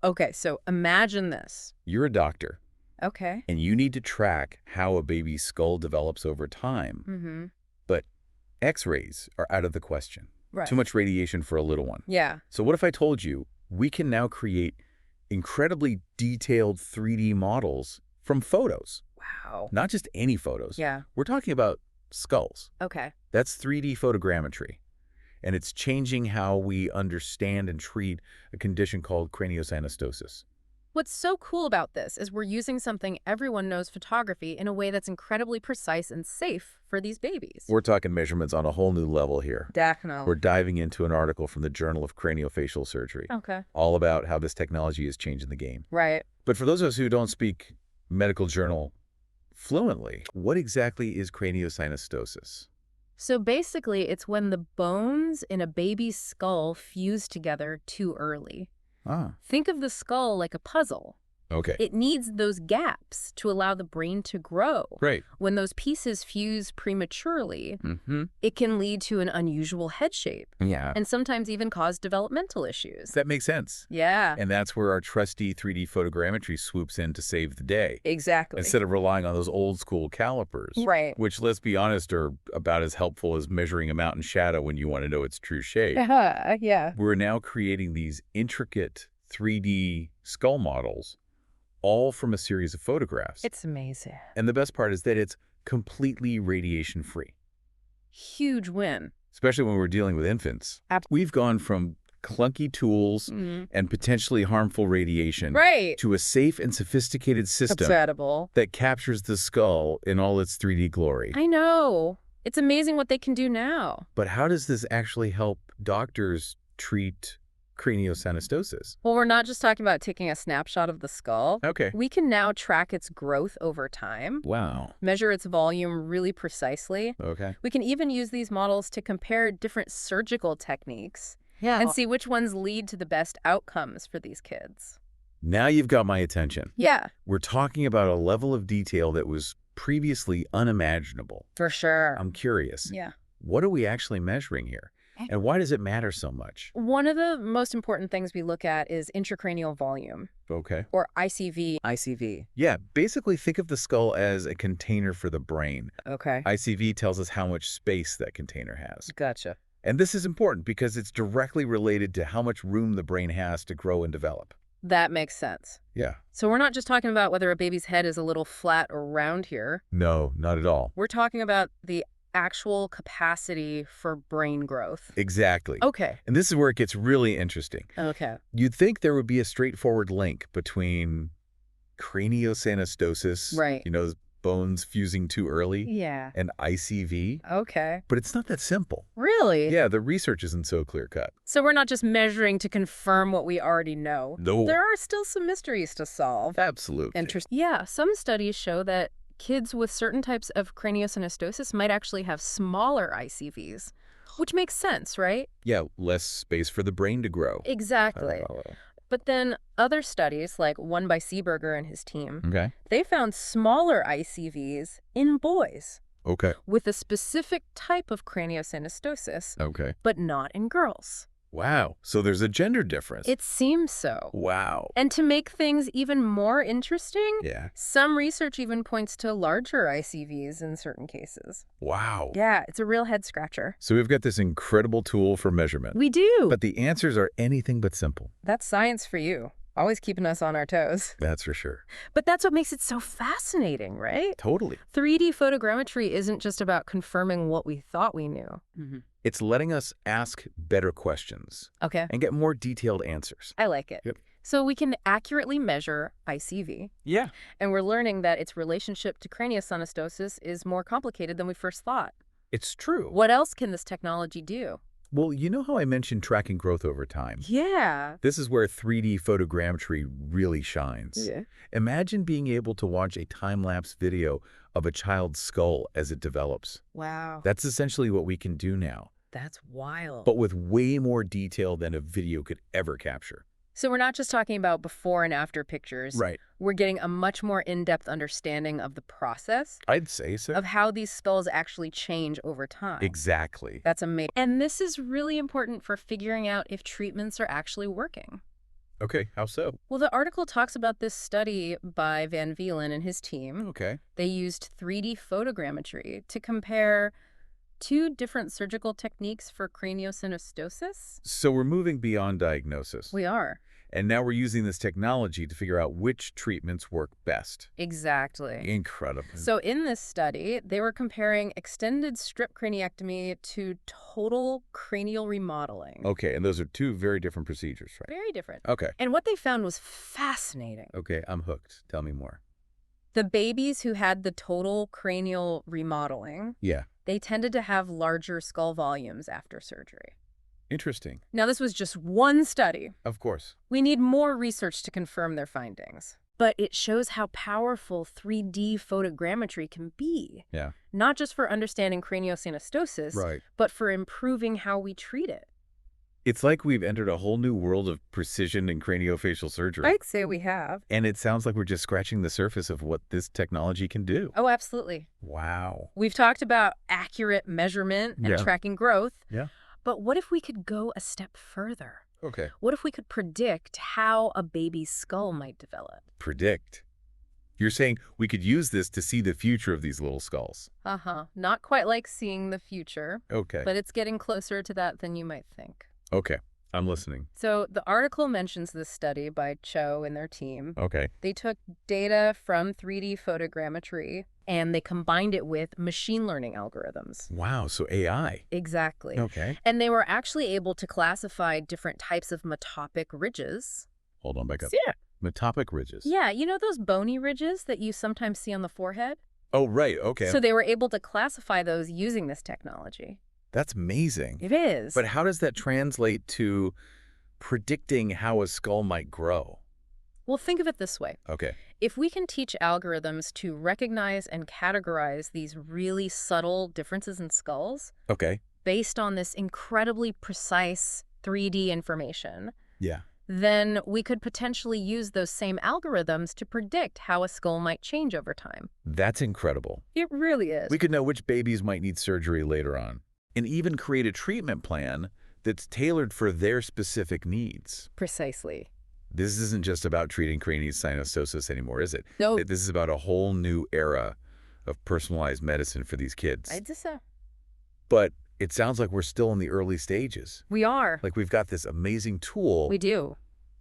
Okay, so imagine this. You're a doctor, Okay. and you need to track how a baby's skull develops over time. Mm-hmm. But X-rays are out of the question. Too Right. much radiation for a little one. Yeah. So what if I told you we can now create incredibly detailed 3D models from photos? Wow. Not just any photos. Yeah. We're talking about skulls. Okay. That's 3D photogrammetry. And it's changing how we understand and treat a condition called craniosynostosis. What's so cool about this is we're using something everyone knows, photography, in a way that's incredibly precise and safe for these babies. We're talking measurements on a whole new level here. Definitely. We're diving into an article from the Journal of Craniofacial Surgery, Okay. all about how this technology is changing the game. Right. But for those of us who don't speak medical journal fluently, what exactly is craniosynostosis? So basically, it's when the bones in a baby's skull fuse together too early. Ah, Think of the skull like a puzzle. okay. It needs those gaps to allow the brain to grow. Great. When those pieces fuse prematurely, Mm-hmm. it can lead to an unusual head shape Yeah. and sometimes even cause developmental issues. That makes sense. Yeah, And that's where our trusty 3D photogrammetry swoops in to save the day. exactly. Instead of relying on those old school calipers. Right. Which, let's be honest, are about as helpful as measuring a mountain shadow when you want to know its true shape. Yeah. We're now creating these intricate 3D skull models, all from a series of photographs. It's amazing. And the best part is that it's completely radiation-free, Huge win. especially when we're dealing with infants. We've gone from clunky tools and potentially harmful radiation Right. to a safe and sophisticated system Incredible. that captures the skull in all its 3D glory. I know. It's amazing what they can do now. But how does this actually help doctors treat craniosynostosis? Well, we're not just talking about taking a snapshot of the skull. Okay. We can now track its growth over time, Wow. measure its volume really precisely. Okay. We can even use these models to compare different surgical techniques and see which ones lead to the best outcomes for these kids. Now you've got my attention. Yeah, We're talking about a level of detail that was previously unimaginable. for sure. I'm curious. Yeah. What are we actually measuring here? And why does it matter so much? One of the most important things we look at is intracranial volume, Okay. or ICV. Yeah, basically think of the skull as a container for the brain. Okay. ICV tells us how much space that container has. Gotcha. And this is important because it's directly related to how much room the brain has to grow and develop. That makes sense. Yeah. So we're not just talking about whether a baby's head is a little flat or round here. No, not at all. We're talking about the actual capacity for brain growth. Exactly. Okay. And this is where it gets really interesting. Okay. You'd think there would be a straightforward link between craniosynostosis, Right. those bones fusing too early, Yeah. and ICV, Okay. but it's not that simple. Really? Yeah, the research isn't so clear-cut. So we're not just measuring to confirm what we already know. No. There are still some mysteries to solve. Absolutely. Interesting. Yeah, some studies show that kids with certain types of craniosynostosis might actually have smaller ICVs, which makes sense, right? Yeah, less space for the brain to grow. Exactly. But then other studies, like one by Seeberger and his team, Okay. they found smaller ICVs in boys Okay. with a specific type of craniosynostosis, Okay. but not in girls. Wow. So there's a gender difference. It seems so. Wow. And to make things even more interesting, Yeah. some research even points to larger ICVs in certain cases. Wow. Yeah, it's a real head scratcher. So we've got this incredible tool for measurement. We do. But the answers are anything but simple. That's science for you. Always keeping us on our toes. That's for sure. But that's what makes it so fascinating, right? Totally. 3D photogrammetry isn't just about confirming what we thought we knew. It's letting us ask better questions Okay. and get more detailed answers. I like it. Yep. So we can accurately measure ICV, Yeah. and we're learning that its relationship to craniosynostosis is more complicated than we first thought. It's true. What else can this technology do? Well, you know how I mentioned tracking growth over time? Yeah. This is where 3D photogrammetry really shines. Yeah. Imagine being able to watch a time-lapse video of a child's skull as it develops. Wow. That's essentially what we can do now, That's wild. but with way more detail than a video could ever capture. So we're not just talking about before and after pictures. Right. We're getting a much more in-depth understanding of the process I'd say so. of how these skulls actually change over time. Exactly. That's amazing. And this is really important for figuring out if treatments are actually working. Okay, how so? Well, the article talks about this study by Van Vielen and his team. Okay. They used 3D photogrammetry to compare two different surgical techniques for craniosynostosis. So we're moving beyond diagnosis. We are. And now we're using this technology to figure out which treatments work best. Exactly. Incredible. So in this study, they were comparing extended strip craniectomy to total cranial remodeling. Okay, and those are two very different procedures, right? Very different. Okay. And what they found was fascinating. Okay, I'm hooked. Tell me more. The babies who had the total cranial remodeling, Yeah. they tended to have larger skull volumes after surgery. Interesting. Now, this was just one study. Of course. We need more research to confirm their findings. But it shows how powerful 3D photogrammetry can be. Yeah. Not just for understanding craniosynostosis, Right. but for improving how we treat it. It's like we've entered a whole new world of precision in craniofacial surgery. I'd say we have. And it sounds like we're just scratching the surface of what this technology can do. Oh, absolutely. Wow. We've talked about accurate measurement and Yeah. tracking growth. Yeah. But what if we could go a step further? Okay. What if we could predict how a baby's skull might develop? Predict. You're saying we could use this to see the future of these little skulls. Uh-huh. Not quite like seeing the future, Okay. but it's getting closer to that than you might think. Okay. I'm listening. So the article mentions this study by Cho and their team. Okay. They took data from 3D photogrammetry and they combined it with machine learning algorithms. Wow. So AI. Exactly. Okay. And they were actually able to classify different types of metopic ridges. Hold on, back up. Yeah. Metopic ridges. Yeah, you know those bony ridges that you sometimes see on the forehead? Oh, right. Okay. So they were able to classify those using this technology. That's amazing. It is. But how does that translate to predicting how a skull might grow? Well, think of it this way. Okay. If we can teach algorithms to recognize and categorize these really subtle differences in skulls Okay. based on this incredibly precise 3D information, Yeah. then we could potentially use those same algorithms to predict how a skull might change over time. That's incredible. It really is. We could know which babies might need surgery later on and even create a treatment plan that's tailored for their specific needs. Precisely. This isn't just about treating craniosynostosis anymore, is it? No. This is about a whole new era of personalized medicine for these kids. I'd just say. But it sounds like we're still in the early stages. We are. Like we've got this amazing tool, We do.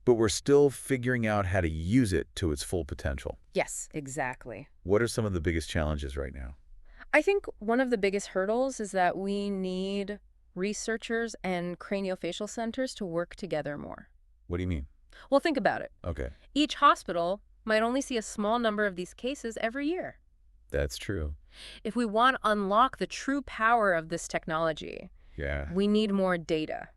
but we're still figuring out how to use it to its full potential. Yes, exactly. What are some of the biggest challenges right now? I think one of the biggest hurdles is that we need researchers and craniofacial centers to work together more. What do you mean? Well, think about it. Okay, Each hospital might only see a small number of these cases every year. that's true. If we want to unlock the true power of this technology, Yeah, we need more data.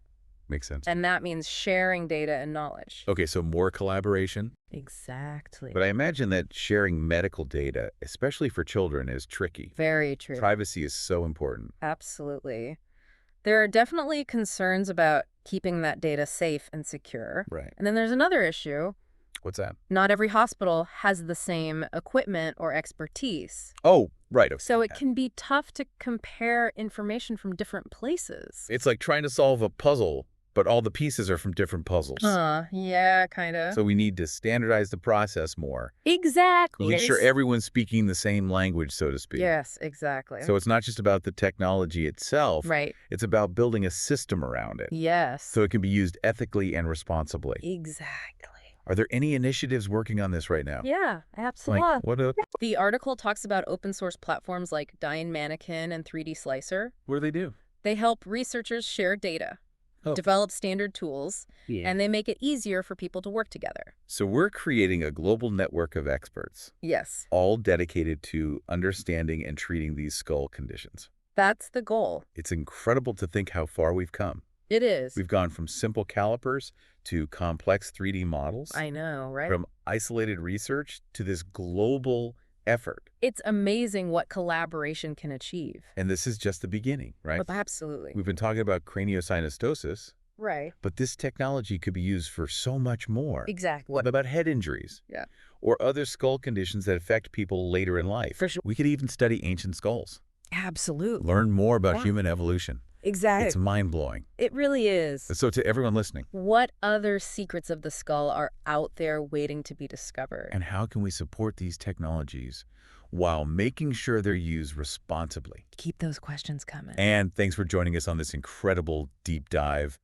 makes sense. And that means sharing data and knowledge. Okay, so more collaboration. Exactly. But I imagine that sharing medical data, especially for children, is tricky. Very true. Privacy is so important. Absolutely. There are definitely concerns about keeping that data safe and secure. Right. And then there's another issue. What's that? Not every hospital has the same equipment or expertise. Oh, right. Okay. So it can be tough to compare information from different places. It's like trying to solve a puzzle, but all the pieces are from different puzzles. Yeah, kind of. So we need to standardize the process more. Exactly. Make sure everyone's speaking the same language, so to speak. Yes, exactly. So it's not just about the technology itself. Right. It's about building a system around it. Yes. So it can be used ethically and responsibly. Exactly. Are there any initiatives working on this right now? Yeah, absolutely. Like, what The article talks about open source platforms like Dying Mannequin and 3D Slicer. do they do? They help researchers share data, develop standard tools, and they make it easier for people to work together. So we're creating a global network of experts, Yes, all dedicated to understanding and treating these skull conditions. that's the goal. It's incredible to think how far we've come. It is. We've gone from simple calipers to complex 3D models, I know, right? from isolated research to this global effort. It's amazing what collaboration can achieve. And this is just the beginning, right? Absolutely. We've been talking about craniosynostosis, Right. but this technology could be used for so much more. Exactly. What about head injuries? Yeah. Or other skull conditions that affect people later in life? For sure. We could even study ancient skulls, Absolutely. learn more about Yeah. human evolution. It's Exactly. mind-blowing. It really is. So to everyone listening, What other secrets of the skull are out there waiting to be discovered? and how can we support these technologies while making sure they're used responsibly? Keep those questions coming. And thanks for joining us on this incredible deep dive.